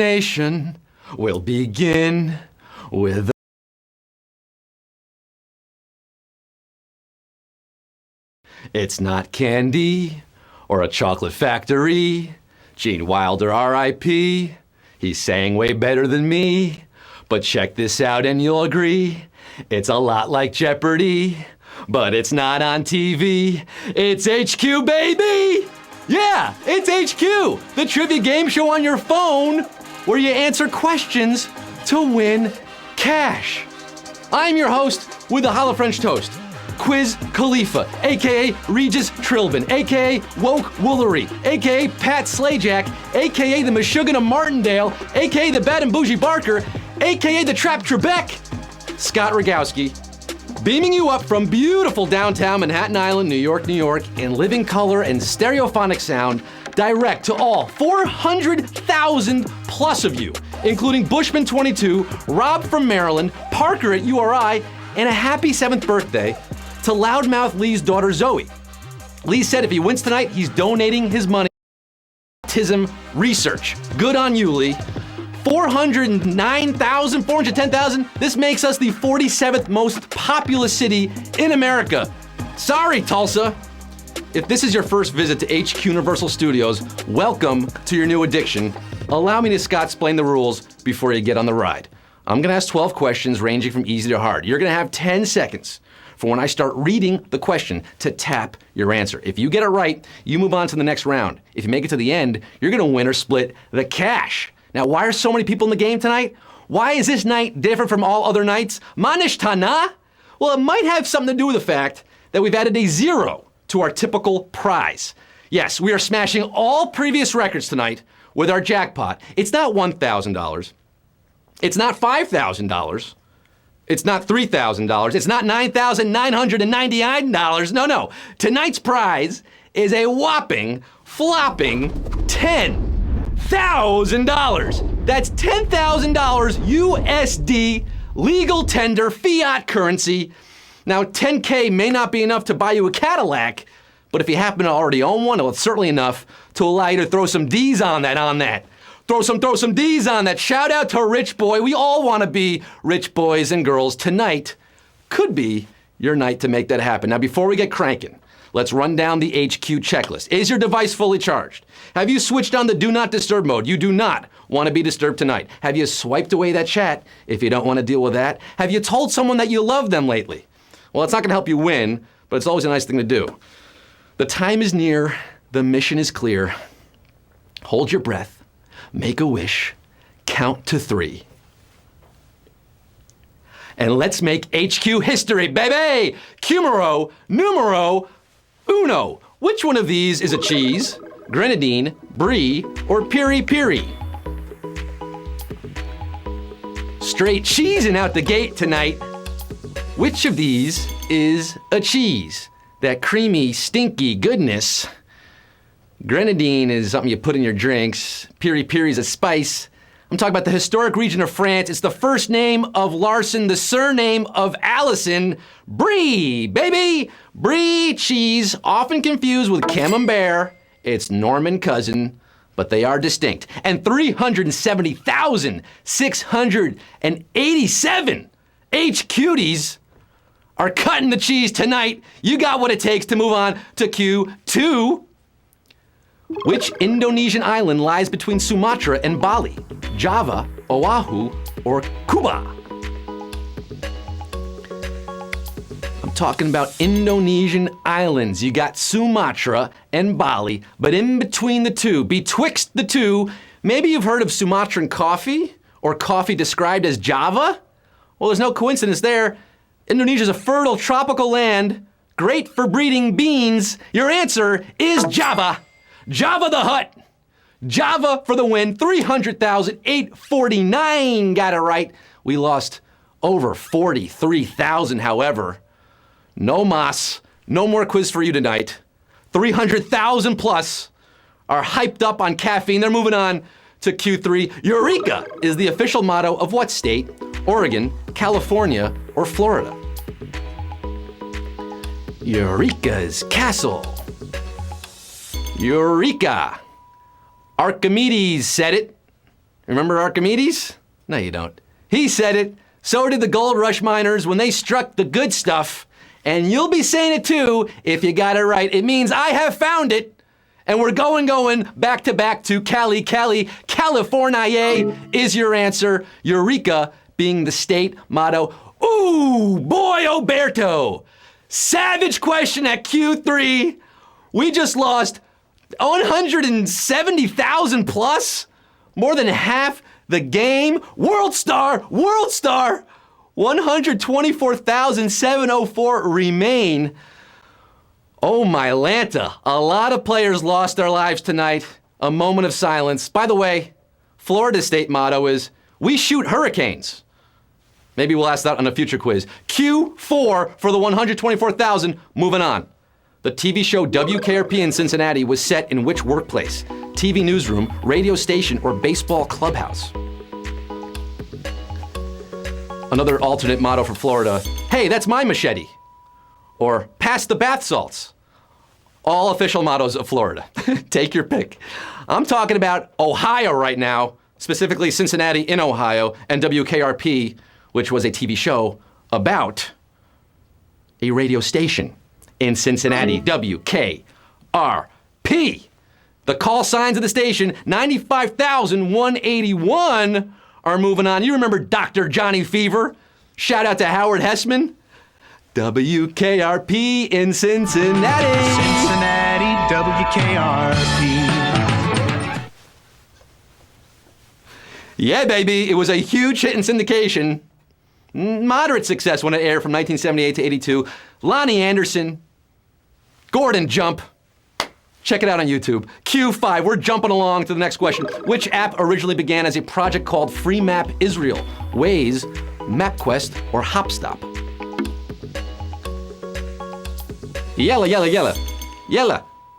nation will begin with It's not candy or a chocolate factory. Gene Wilder, R.I.P. He sang way better than me. But check this out and you'll agree. It's a lot like Jeopardy, but it's not on TV. It's HQ, baby! Yeah, it's HQ, the trivia game show on your phone where you answer questions to win cash. I'm your host with the Hollow French Toast, Quiz Khalifa, aka Regis Trilbin, aka Woke Woolery, aka Pat Slajak, aka the Meshuggah of Martindale, aka the Bad and Bougie Barker, aka the Trap Trebek, Scott Rogowski, beaming you up from beautiful downtown Manhattan Island, New York, in living color and stereophonic sound, direct to all 400,000 plus of you, including Bushman 22, Rob from Maryland, Parker at URI, and a happy 7th birthday to Loudmouth Lee's daughter Zoe. Lee said if he wins tonight, he's donating his money to autism research. Good on you, Lee. 409,000, 410,000. This makes us the 47th most populous city in America. Sorry, Tulsa. If this is your first visit to HQ Universal Studios, welcome to your new addiction. Allow me to Scott-splain the rules before you get on the ride. I'm gonna ask 12 questions ranging from easy to hard. You're gonna have 10 seconds for when I start reading the question to tap your answer. If you get it right, you move on to the next round. If you make it to the end, you're gonna win or split the cash. Now, why are so many people in the game tonight? Why is this night different from all other nights? Manishtana? Well, it might have something to do with the fact that we've added a 0 to our typical prize. Yes, we are smashing all previous records tonight with our jackpot. It's not $1,000. It's not $5,000. It's not $3,000. It's not $9,999. No. Tonight's prize is a whopping, flopping $10,000. That's $10,000 USD legal tender fiat currency. Now, 10K may not be enough to buy you a Cadillac, but if you happen to already own one, well, it's certainly enough to allow you to throw some D's on that. Throw some D's on that. Shout out to Rich Boy. We all want to be rich boys and girls. Tonight could be your night to make that happen. Now, before we get cranking, let's run down the HQ checklist. Is your device fully charged? Have you switched on the do not disturb mode? You do not want to be disturbed tonight. Have you swiped away that chat if you don't want to deal with that? Have you told someone that you love them lately? Well, it's not going to help you win, but it's always a nice thing to do. The time is near. The mission is clear. Hold your breath. Make a wish, count to 3. And let's make HQ history, baby! Numero uno. Which one of these is a cheese? Grenadine, brie, or piri-piri? Straight cheesing out the gate tonight. Which of these is a cheese? That creamy, stinky goodness. Grenadine is something you put in your drinks. Piri-piri is a spice. I'm talking about the historic region of France. It's the first name of Larson, the surname of Allison. Brie, baby! Brie cheese, often confused with Camembert. It's Norman cousin, but they are distinct. And 370,687 HQties are cutting the cheese tonight. You got what it takes to move on to Q2. Which Indonesian island lies between Sumatra and Bali? Java, Oahu, or Cuba? I'm talking about Indonesian islands. You got Sumatra and Bali, but in between the two, betwixt the two, maybe you've heard of Sumatran coffee, or coffee described as Java? Well, there's no coincidence there. Indonesia's a fertile tropical land, great for breeding beans. Your answer is Java. Java the Hutt. Java for the win. 300,849 got it right. We lost over 43,000, however. No mas. No more quiz for you tonight. 300,000 plus are hyped up on caffeine. They're moving on to Q3. Eureka is the official motto of what state? Oregon, California, or Florida? Eureka's castle. Eureka! Archimedes said it. Remember Archimedes? No, you don't. He said it. So did the gold rush miners when they struck the good stuff. And you'll be saying it too if you got it right. It means I have found it. And we're going back to back to Cali, California is your answer. Eureka being the state motto. Ooh, boy, Oberto. Savage question at Q3. We just lost 170,000 plus. More than half the game. World star. 124,704 remain. Oh my Lanta, a lot of players lost their lives tonight. A moment of silence. By the way, Florida's state motto is, we shoot hurricanes. Maybe we'll ask that on a future quiz. Q4 for the 124,000, moving on. The TV show WKRP in Cincinnati was set in which workplace? TV newsroom, radio station, or baseball clubhouse? Another alternate motto for Florida, hey, that's my machete. Or pass the bath salts. All official mottos of Florida. Take your pick. I'm talking about Ohio right now, specifically Cincinnati in Ohio, and WKRP, which was a TV show about a radio station in Cincinnati, WKRP. The call signs of the station, 95,181, are moving on. You remember Dr. Johnny Fever? Shout out to Howard Hessman. WKRP in Cincinnati. Cincinnati, WKRP. Yeah, baby, it was a huge hit in syndication. Moderate success when it aired from 1978 to 82. Lonnie Anderson, Gordon Jump. Check it out on YouTube. Q5, we're jumping along to the next question. Which app originally began as a project called Free Map Israel? Waze, MapQuest, or Hopstop? Yalla.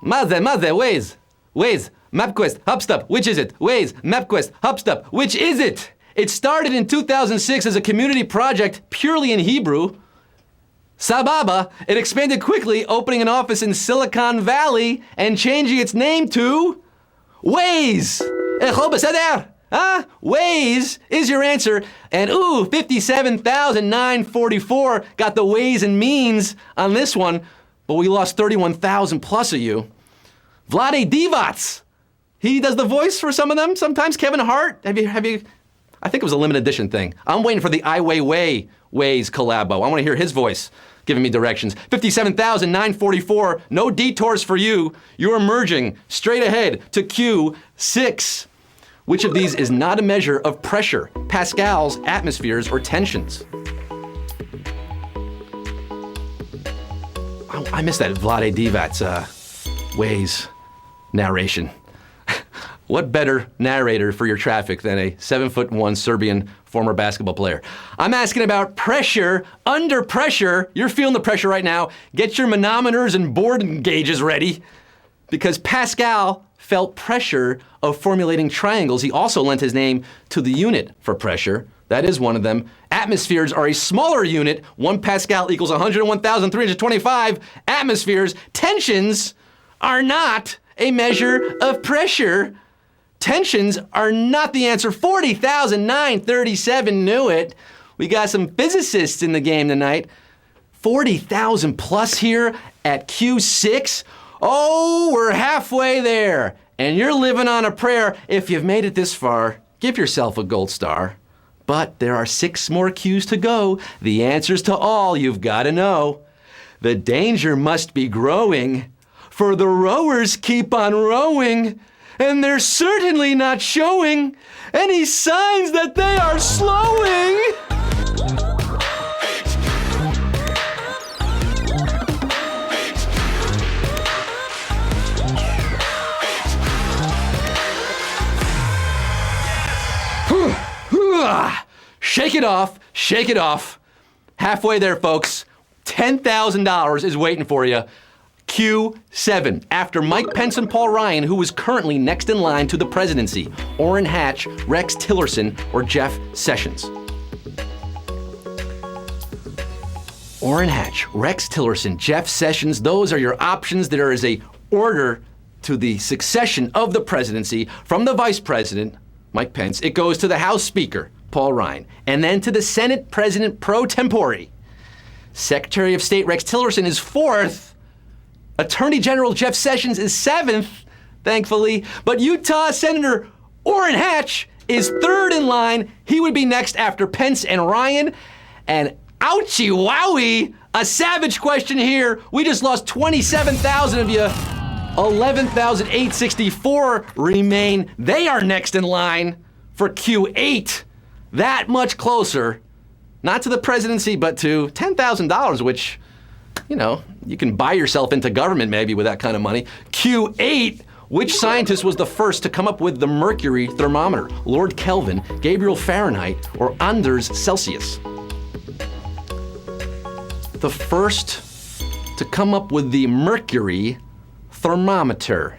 Maze, Waze, MapQuest, Hopstop. Which is it? Waze, MapQuest, Hopstop. Which is it? It started in 2006 as a community project purely in Hebrew. Sababa, it expanded quickly, opening an office in Silicon Valley and changing its name to Waze. Waze is your answer. And 57,944 got the Ways and Means on this one. But we lost 31,000 plus of you. Vlade Divac. He does the voice for some of them. Sometimes Kevin Hart. Have you? I think it was a limited edition thing. I'm waiting for the I Weiwei Ways collabo. I want to hear his voice giving me directions. 57,944. No detours for you. You're merging straight ahead to Q6. Which of these is not a measure of pressure, pascals, atmospheres, or tensions? I missed that Vlade Divac's Waze narration. What better narrator for your traffic than a 7'1" Serbian former basketball player? I'm asking about pressure, under pressure. You're feeling the pressure right now. Get your manometers and Borden gauges ready. Because Pascal felt pressure of formulating triangles. He also lent his name to the unit for pressure. That is one of them. Atmospheres are a smaller unit. 1 Pascal equals 101,325 atmospheres. Tensions are not a measure of pressure. Tensions are not the answer. 40,937 knew it. We got some physicists in the game tonight. 40,000 plus here at Q6. Oh, we're halfway there. And you're living on a prayer. If you've made it this far, give yourself a gold star. But there are 6 more Qs to go. The answers to all you've got to know. The danger must be growing, for the rowers keep on rowing, and they're certainly not showing any signs that they are slowing. Shake it off, shake it off. Halfway there, folks. $10,000 is waiting for you. Q7. After Mike Pence and Paul Ryan, who is currently next in line to the presidency? Orrin Hatch, Rex Tillerson, or Jeff Sessions? Orrin Hatch, Rex Tillerson, Jeff Sessions. Those are your options. There is a order to the succession of the presidency from the vice president Mike Pence. It goes to the House Speaker, Paul Ryan, and then to the Senate President pro tempore. Secretary of State Rex Tillerson is 4th. Attorney General Jeff Sessions is 7th, thankfully. But Utah Senator Orrin Hatch is 3rd in line. He would be next after Pence and Ryan. And ouchie wowie, a savage question here. We just lost 27,000 of you. 11,864 remain. They are next in line for Q8. That much closer. Not to the presidency, but to $10,000, which, you know, you can buy yourself into government maybe with that kind of money. Q8, which scientist was the first to come up with the mercury thermometer? Lord Kelvin, Gabriel Fahrenheit, or Anders Celsius? The first to come up with the mercury thermometer.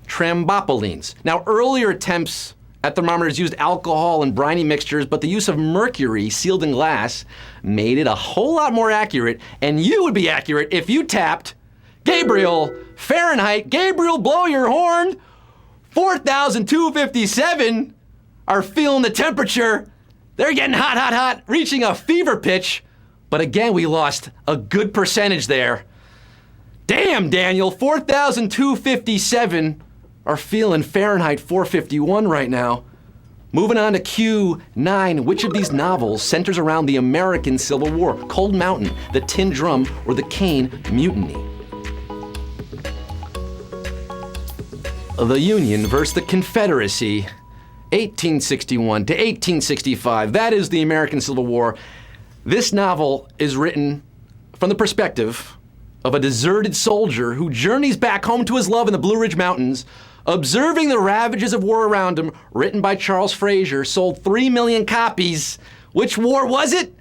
Trambopolines. Now, earlier attempts at thermometers used alcohol and briny mixtures, but the use of mercury sealed in glass made it a whole lot more accurate, and you would be accurate if you tapped Gabriel Fahrenheit. Gabriel, blow your horn. 4,257 are feeling the temperature. They're getting hot, hot, hot, reaching a fever pitch. But again, we lost a good percentage there. Damn, Daniel, 4,257 are feeling Fahrenheit 451 right now. Moving on to Q9, which of these novels centers around the American Civil War? Cold Mountain, The Tin Drum, or The Caine Mutiny? The Union versus the Confederacy, 1861 to 1865. That is the American Civil War. This novel is written from the perspective of a deserted soldier who journeys back home to his love in the Blue Ridge Mountains, observing the ravages of war around him. Written by Charles Frazier, sold 3 million copies. Which war was it?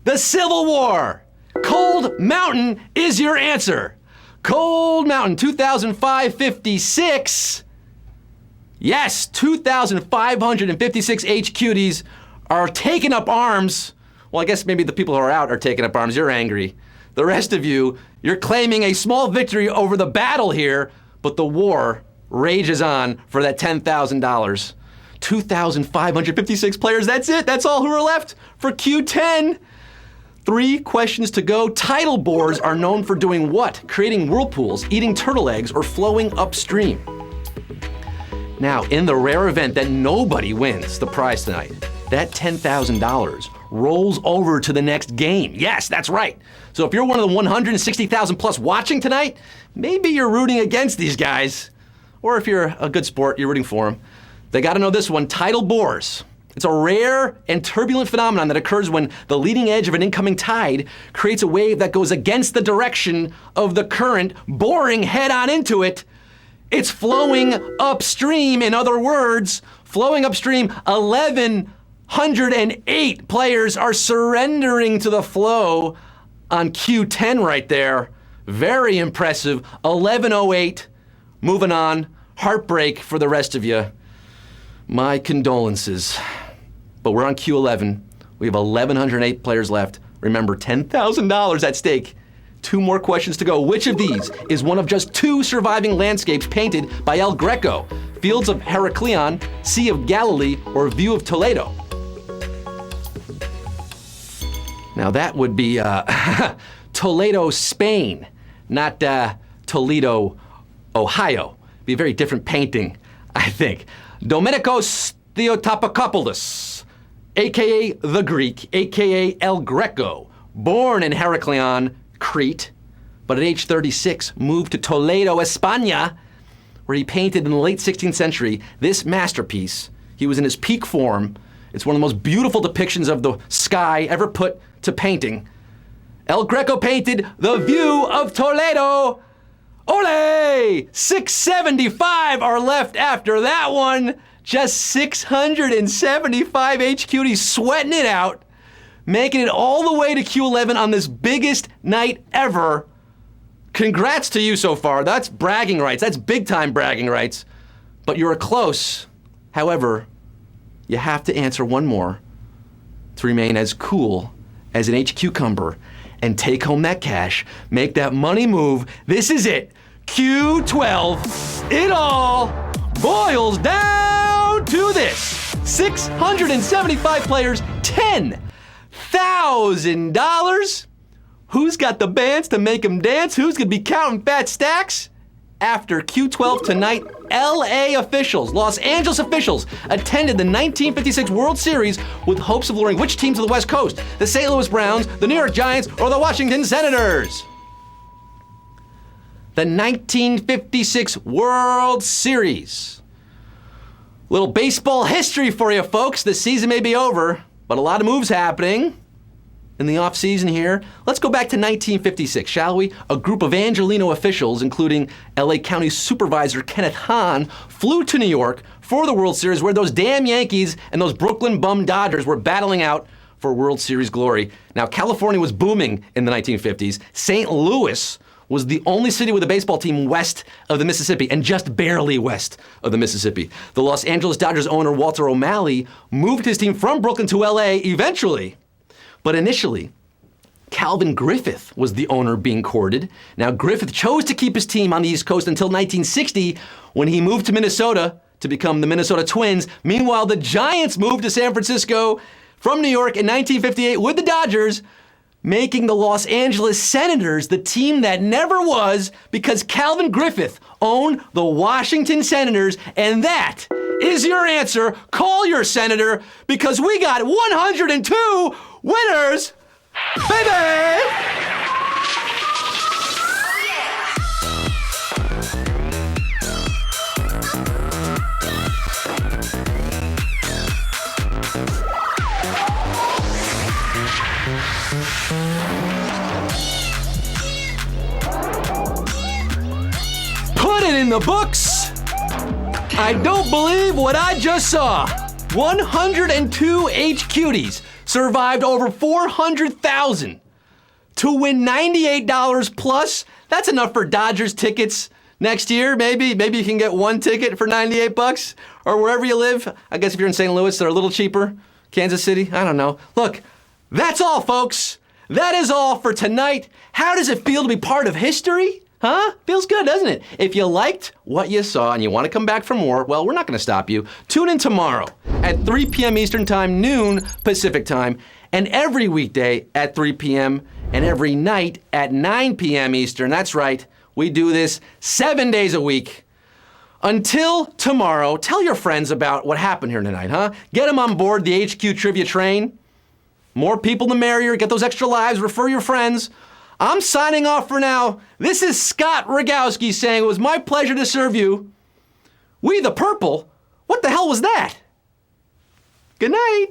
The Civil War. Cold Mountain is your answer. Cold Mountain, 2005, 56. Yes, 2,556 HQTs are taking up arms. Well, I guess maybe the people who are out are taking up arms. You're angry. The rest of you, you're claiming a small victory over the battle here, but the war rages on for that $10,000. 2,556 players, that's it. That's all who are left for Q10. 3 questions to go. Tidal bores are known for doing what? Creating whirlpools, eating turtle eggs, or flowing upstream. Now, in the rare event that nobody wins the prize tonight, that $10,000 rolls over to the next game. Yes, that's right. So if you're one of the 160,000 plus watching tonight, maybe you're rooting against these guys. Or if you're a good sport, you're rooting for them. They got to know this one, tidal bores. It's a rare and turbulent phenomenon that occurs when the leading edge of an incoming tide creates a wave that goes against the direction of the current, boring head on into it. It's flowing upstream. In other words, flowing upstream, 1,108 players are surrendering to the flow on Q10 right there. Very impressive. 1,108. Moving on. Heartbreak for the rest of you. My condolences. But we're on Q11. We have 1,108 players left. Remember, $10,000 at stake. 2 more questions to go. Which of these is one of just 2 surviving landscapes painted by El Greco? Fields of Heracleon, Sea of Galilee, or View of Toledo? Now that would be Toledo, Spain, not Toledo, Ohio. Be a very different painting, I think. Domenikos Theotokopoulos, a.k.a. the Greek, a.k.a. El Greco, born in Heracleon, Crete, but at age 36 moved to Toledo, España, where he painted in the late 16th century this masterpiece. He was in his peak form. It's one of the most beautiful depictions of the sky ever put to painting. El Greco painted the View of Toledo. Ole! 675 are left after that one. Just 675 HQTs sweating it out, making it all the way to Q11 on this biggest night ever. Congrats to you so far. That's bragging rights. That's big time bragging rights. But you were close. However, you have to answer one more to remain as cool as an HQ-cumber and take home that cash, make that money move. This is it. Q12. It all boils down to this. 675 players, $10,000. Who's got the bands to make them dance? Who's going to be counting fat stacks? After Q12 tonight, LA officials, Los Angeles officials, attended the 1956 World Series with hopes of luring which team to the West Coast? The St. Louis Browns, the New York Giants, or the Washington Senators? The 1956 World Series. Little baseball history for you folks. The season may be over, but a lot of moves happening in the offseason here. Let's go back to 1956, shall we? A group of Angelino officials, including LA County Supervisor Kenneth Hahn, flew to New York for the World Series where those damn Yankees and those Brooklyn bum Dodgers were battling out for World Series glory. Now, California was booming in the 1950s. St. Louis was the only city with a baseball team west of the Mississippi, and just barely west of the Mississippi. The Los Angeles Dodgers owner, Walter O'Malley, moved his team from Brooklyn to LA eventually. But initially, Calvin Griffith was the owner being courted. Now, Griffith chose to keep his team on the East Coast until 1960 when he moved to Minnesota to become the Minnesota Twins. Meanwhile, the Giants moved to San Francisco from New York in 1958 with the Dodgers, making the Los Angeles Senators the team that never was because Calvin Griffith owned the Washington Senators, and that is your answer. Call your senator because we got 102 winners, baby! Put it in the books. I don't believe what I just saw. 102 H-Cuties survived over 400,000 to win $98 plus. That's enough for Dodgers tickets next year. Maybe you can get one ticket for $98 or wherever you live. I guess if you're in St. Louis, they're a little cheaper. Kansas City, I don't know. Look, that's all, folks. That is all for tonight. How does it feel to be part of history? Huh? Feels good, doesn't it? If you liked what you saw and you want to come back for more, well, we're not going to stop you. Tune in tomorrow at 3 p.m. Eastern Time, noon Pacific Time, and every weekday at 3 p.m. and every night at 9 p.m. Eastern. That's right. We do this 7 days a week. Until tomorrow, tell your friends about what happened here tonight, huh? Get them on board the HQ Trivia train. More people the merrier. Get those extra lives. Refer your friends. I'm signing off for now. This is Scott Rogowski saying it was my pleasure to serve you. We the Purple? What the hell was that? Good night.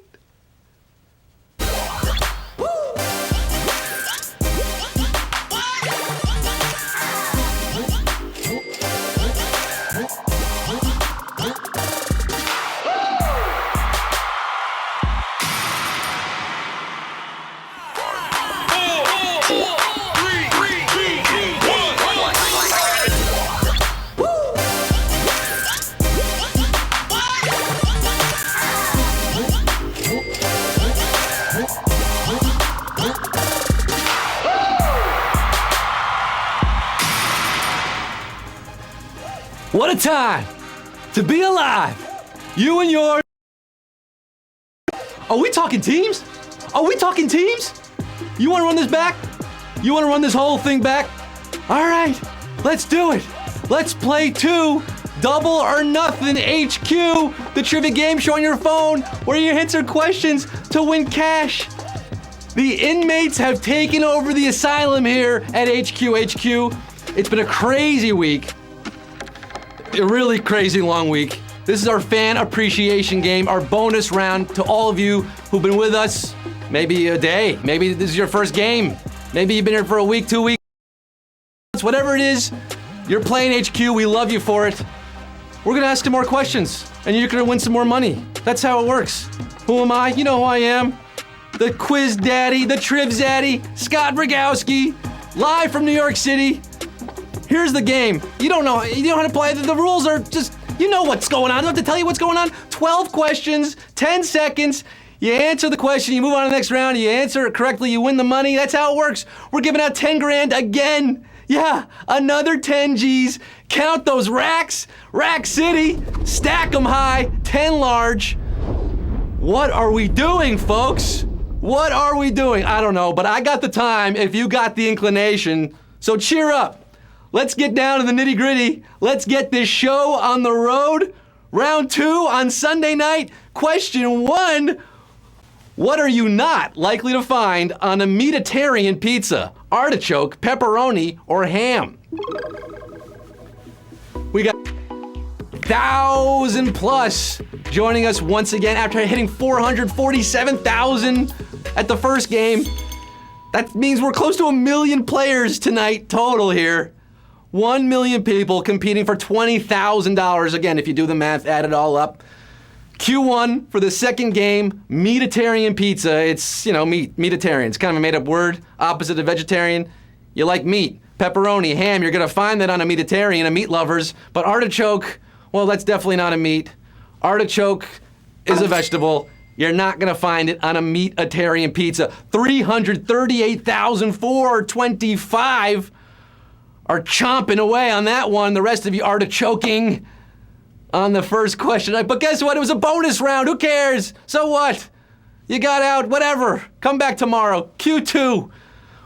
What a time to be alive. You and yours. Are we talking teams? Are we talking teams? You want to run this back? You want to run this whole thing back? All right, let's do it. Let's play 2 Double or Nothing HQ, the trivia game show on your phone where you answer questions to win cash. The inmates have taken over the asylum here at HQ. It's been a crazy week. A really crazy long week. This is our fan appreciation game, our bonus round to all of you who've been with us maybe a day. Maybe this is your first game. Maybe you've been here for a week, 2 weeks. Whatever it is, you're playing HQ. We love you for it. We're gonna ask you more questions and you're gonna win some more money. That's how it works. Who am I? You know who I am. The quiz daddy, the triv daddy, Scott Rogowski, live from New York City. Here's the game. You don't know how to play. The rules are just, you know what's going on. I don't have to tell you what's going on. 12 questions, 10 seconds. You answer the question, you move on to the next round, you answer it correctly, you win the money. That's how it works. We're giving out 10 grand again. Yeah, another 10 G's Count those racks. Rack City. Stack 'em high. 10 large. What are we doing, folks? What are we doing? I don't know, but I got the time if you got the inclination. So cheer up. Let's get down to the nitty gritty. Let's get this show on the road. Round 2 on Sunday night. Question 1. What are you not likely to find on a meatitarian pizza? Artichoke, pepperoni, or ham? We got 1,000 plus joining us once again after hitting 447,000 at the first game. That means we're close to 1 million players tonight total here. 1 million people competing for $20,000. Again, if you do the math, add it all up. Q1 for the second game, meatitarian pizza. It's, meatitarian. It's kind of a made-up word, opposite of vegetarian. You like meat, pepperoni, ham. You're going to find that on a meatitarian, a meat lovers. But artichoke, well, that's definitely not a meat. Artichoke is a vegetable. You're not going to find it on a meatitarian pizza. 338,425 are chomping away on that one. The rest of you artichoking on the first question. But guess what? It was a bonus round. Who cares? So what? You got out. Whatever. Come back tomorrow. Q2.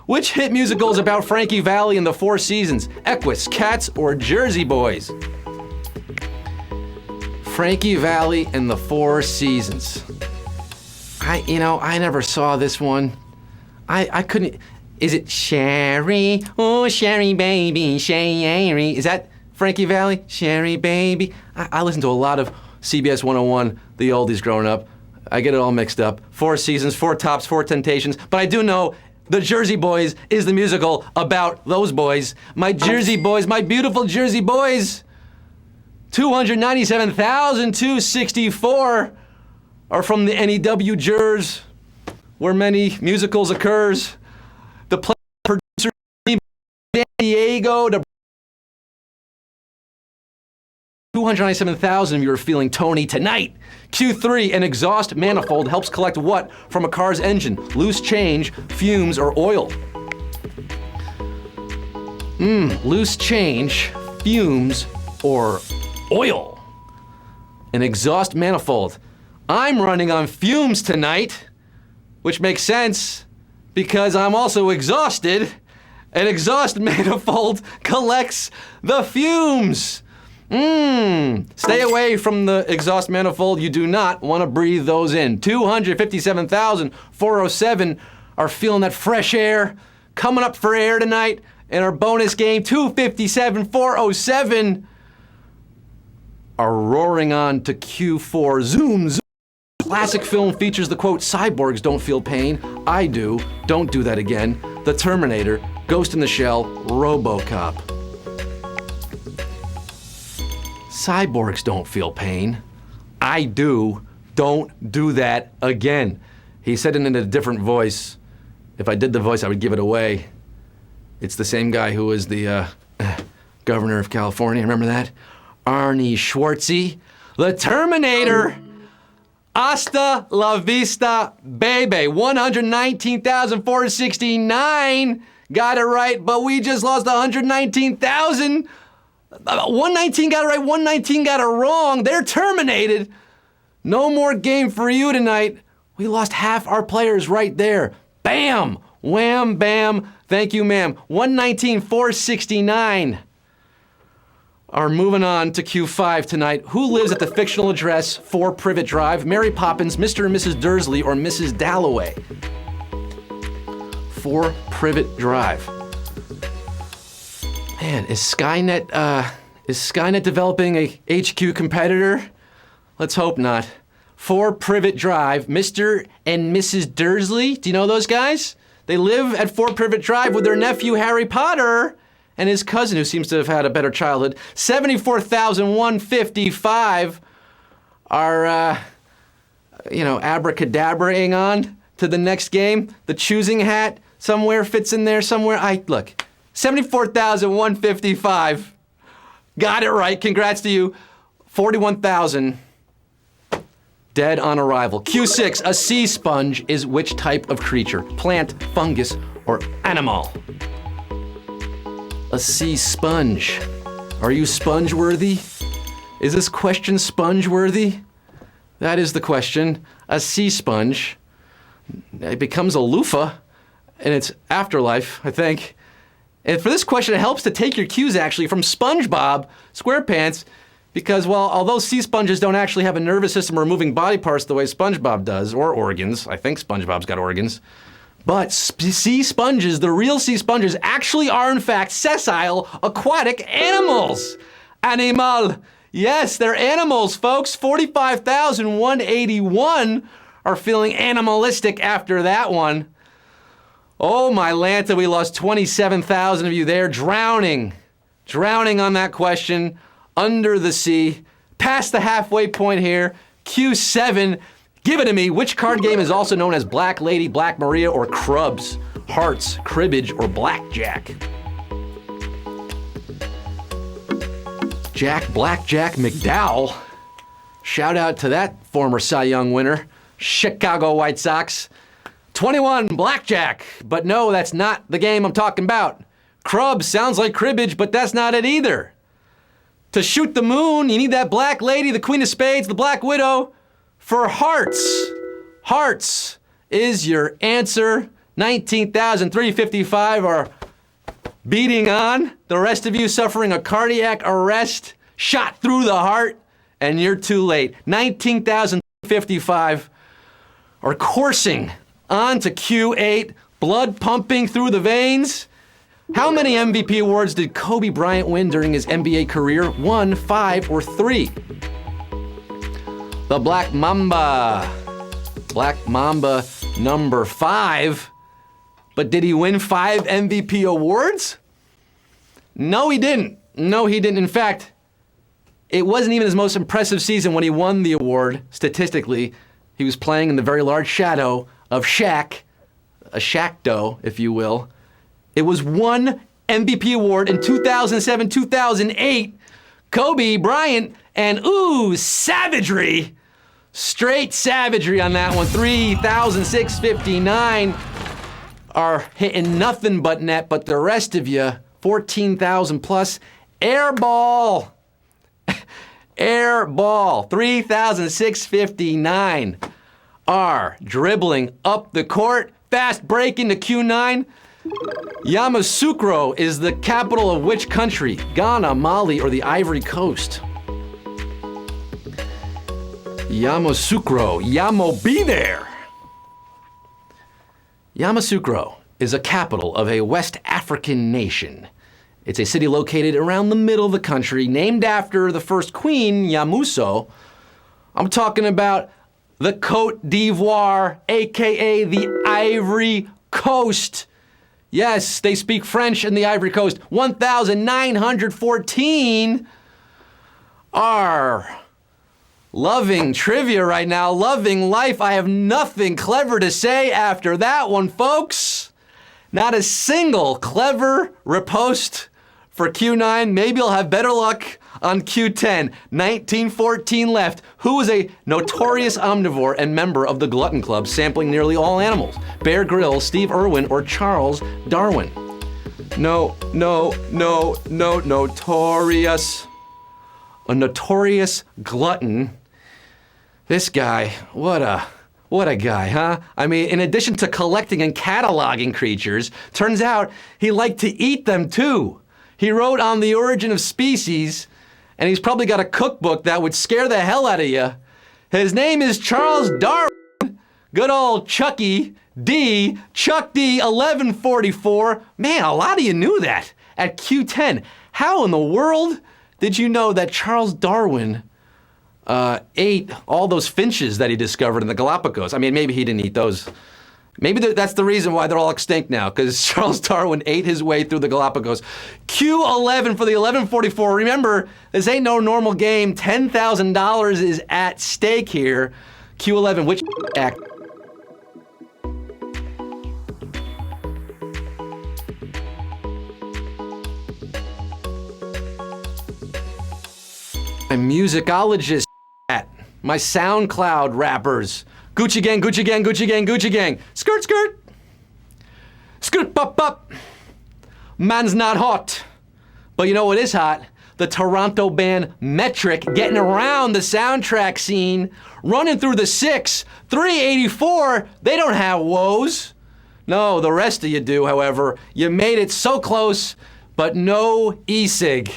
Which hit musical is about Frankie Valli and the Four Seasons? Equus, Cats, or Jersey Boys? Frankie Valli and the Four Seasons. I never saw this one. I couldn't. Is it Sherry? Oh, Sherry baby, Sherry. Is that Frankie Valli? Sherry baby. I listened to a lot of CBS 101, the oldies growing up. I get it all mixed up. Four Seasons, Four Tops, Four Temptations. But I do know The Jersey Boys is the musical about those boys. My Jersey boys, my beautiful Jersey boys. 297,264 are from the NEW Jers, where many musicals occurs. The producer San Diego to 297,000 of you are feeling Tony tonight. Q3, an exhaust manifold helps collect what from a car's engine? Loose change, fumes, or oil? Loose change, fumes, or oil? An exhaust manifold. I'm running on fumes tonight, which makes sense because I'm also exhausted. An exhaust manifold collects the fumes. Stay away from the exhaust manifold. You do not want to breathe those in. 257,407 are feeling that fresh air. Coming up for air tonight in our bonus game, 257,407 are roaring on to Q4. Zoom, zoom. Classic film features the quote, "Cyborgs don't feel pain. I do. Don't do that again." The Terminator, Ghost in the Shell, RoboCop. Cyborgs don't feel pain. I do. Don't do that again. He said it in a different voice. If I did the voice, I would give it away. It's the same guy who was the governor of California. Remember that? Arnie Schwartzy. The Terminator. Hasta la vista, baby. 119,469. Got it right, but we just lost 119,000. 119 got it right, 119 got it wrong. They're terminated. No more game for you tonight. We lost half our players right there. Bam! Wham, bam. Thank you, ma'am. 119,469 are moving on to Q5 tonight. Who lives at the fictional address 4 Privet Drive? Mary Poppins, Mr. and Mrs. Dursley, or Mrs. Dalloway? 4 Privet Drive. Man, is Skynet developing a HQ competitor? Let's hope not. 4 Privet Drive, Mr. and Mrs. Dursley. Do you know those guys? They live at 4 Privet Drive with their nephew Harry Potter and his cousin, who seems to have had a better childhood. 74,155 are, abracadabraing on to the next game. The choosing hat somewhere fits in there somewhere. Look. 74,155. Got it right. Congrats to you. 41,000 dead on arrival. Q6, a sea sponge is which type of creature? Plant, fungus, or animal? A sea sponge. Are you sponge-worthy? Is this question sponge-worthy? That is the question. A sea sponge. It becomes a loofah in its afterlife, I think. And for this question, it helps to take your cues actually from SpongeBob SquarePants because, well, although sea sponges don't actually have a nervous system or moving body parts the way SpongeBob does, or organs, I think SpongeBob's got organs, but sea sponges, the real sea sponges, actually are in fact sessile aquatic animals. Animal. Yes, they're animals, folks. 45,181 are feeling animalistic after that one. Oh, my Lanta, we lost 27,000 of you there, drowning on that question, under the sea, past the halfway point here, Q7, give it to me. Which card game is also known as Black Lady, Black Maria, or Crubs, Hearts, Cribbage, or Blackjack? Blackjack McDowell. Shout out to that former Cy Young winner, Chicago White Sox. 21, Blackjack. But no, that's not the game I'm talking about. Crubs sounds like cribbage, but that's not it either. To shoot the moon, you need that Black Lady, the Queen of Spades, the Black Widow. For hearts, hearts is your answer. 19,355 are beating on. The rest of you suffering a cardiac arrest, shot through the heart, and you're too late. 19,055 are coursing on to Q8, blood pumping through the veins. How many MVP awards did Kobe Bryant win during his NBA career? 1, 5, or 3? The Black Mamba. Black Mamba number 5. But did he win 5 MVP awards? No, he didn't. No, he didn't. In fact, it wasn't even his most impressive season when he won the award. Statistically, he was playing in the very large shadow of Shaq, a Shaq-do, if you will. It was one MVP award in 2007, 2008. Kobe Bryant, and ooh, savagery. Straight savagery on that one. 3,659 are hitting nothing but net, but the rest of you, 14,000 plus, air ball. Air ball. 3,659 are dribbling up the court. Fast break into Q9. Yamoussoukro is the capital of which country? Ghana, Mali, or the Ivory Coast? Yamoussoukro. Yamo be there. Yamoussoukro is a capital of a West African nation. It's a city located around the middle of the country, named after the first queen, Yamoussoukro. I'm talking about the Côte d'Ivoire, aka the Ivory Coast. Yes, they speak French in the Ivory Coast. 1,914 are loving trivia right now, loving life. I have nothing clever to say after that one, folks. Not a single clever riposte for Q9. Maybe you'll have better luck on Q10. 1914 left. Who is a notorious omnivore and member of the Glutton Club, sampling nearly all animals? Bear Grylls, Steve Irwin, or Charles Darwin? No, notorious. A notorious glutton. This guy, what a guy, huh? I mean, in addition to collecting and cataloging creatures, turns out he liked to eat them too. He wrote on the origin of species, and he's probably got a cookbook that would scare the hell out of you. His name is Charles Darwin. Good old Chucky D. Chuck D. 1144. Man, a lot of you knew that at Q10. How in the world did you know that Charles Darwin ate all those finches that he discovered in the Galapagos? I mean, maybe he didn't eat those. Maybe that's the reason why they're all extinct now, because Charles Darwin ate his way through the Galapagos. Q11 for the 1144. Remember, this ain't no normal game. $10,000 is at stake here. Q11, which act? My musicologist at my SoundCloud rappers. Gucci gang, Gucci gang, Gucci gang, Gucci gang. Skirt, skirt. Skirt, pop, pop. Man's not hot. But you know what is hot? the Toronto band Metric getting around the soundtrack scene, running through the 6, 384, they don't have woes. No, the rest of you do, however. You made it so close, but no e-cig.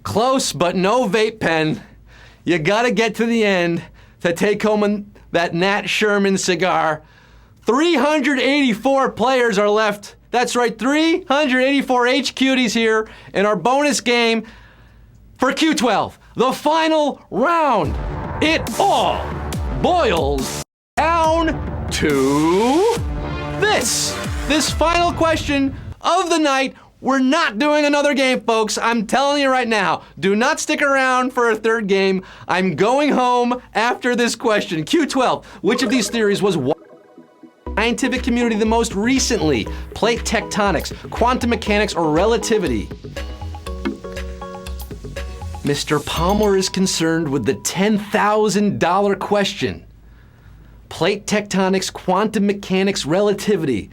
Close, but no vape pen. You gotta get to the end to take home that Nat Sherman cigar. 384 players are left. That's right, 384 H-Cuties here in our bonus game for Q12. The final round. It all boils down to this final question of the night. We're not doing another game, folks. I'm telling you right now. Do not stick around for a third game. I'm going home after this question. Q12. Which of these theories was scientific community the most recently? Plate tectonics, quantum mechanics, or relativity? Mr. Palmer is concerned with the $10,000 question. Plate tectonics, quantum mechanics, relativity.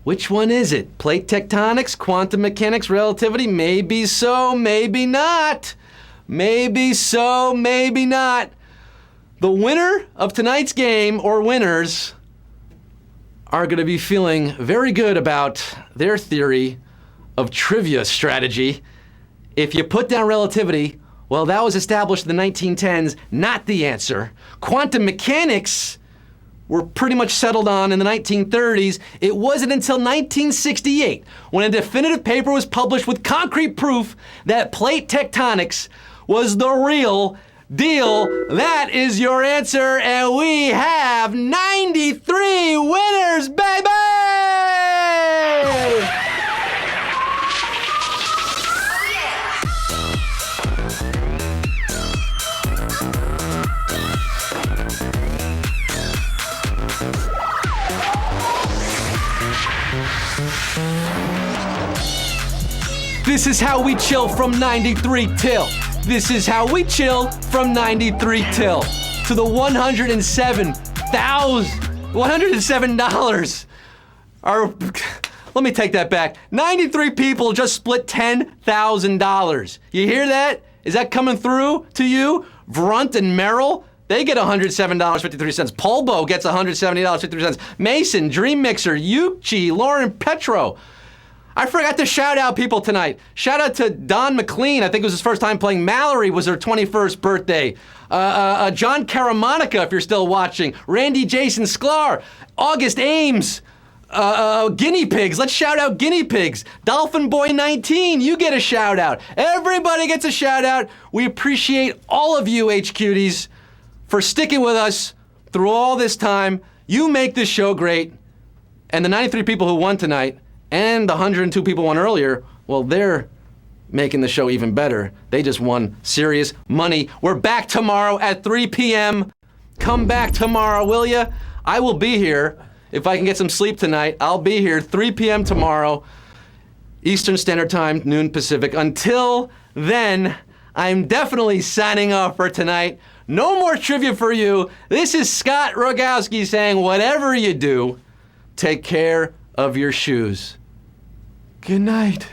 Which one is it? Plate tectonics, quantum mechanics, relativity? Maybe so, maybe not. Maybe so, maybe not. The winner of tonight's game, or winners, are going to be feeling very good about their theory of trivia strategy. If you put down relativity, well, that was established in the 1910s, not the answer. Quantum mechanics were pretty much settled on in the 1930s. It wasn't until 1968 when a definitive paper was published with concrete proof that plate tectonics was the real deal. That is your answer, and we have 93 winners, baby! This is how we chill from 93 till. This is how we chill from 93 till. To the $107. Let me take that back. 93 people just split $10,000. You hear that? Is that coming through to you? Brunt and Merrill, they get $107.53. Polbo gets $170.53. Mason, Dream Mixer, Yuchi, Lauren Petro. I forgot to shout out people tonight. Shout out to Don McLean. I think it was his first time playing. Mallory was her 21st birthday. John Caramonica, if you're still watching. Randy Jason Sklar. August Ames. Guinea pigs. Let's shout out guinea pigs. Dolphin Boy 19, you get a shout out. Everybody gets a shout out. We appreciate all of you H-Cuties for sticking with us through all this time. You make this show great. And the 93 people who won tonight, and the 102 people won earlier, well, they're making the show even better. They just won serious money. We're back tomorrow at 3 p.m. Come back tomorrow, will ya? I will be here. If I can get some sleep tonight, I'll be here 3 p.m. tomorrow, Eastern Standard Time, noon Pacific. Until then, I'm definitely signing off for tonight. No more trivia for you. This is Scott Rogowski saying, whatever you do, take care of your shoes. Good night.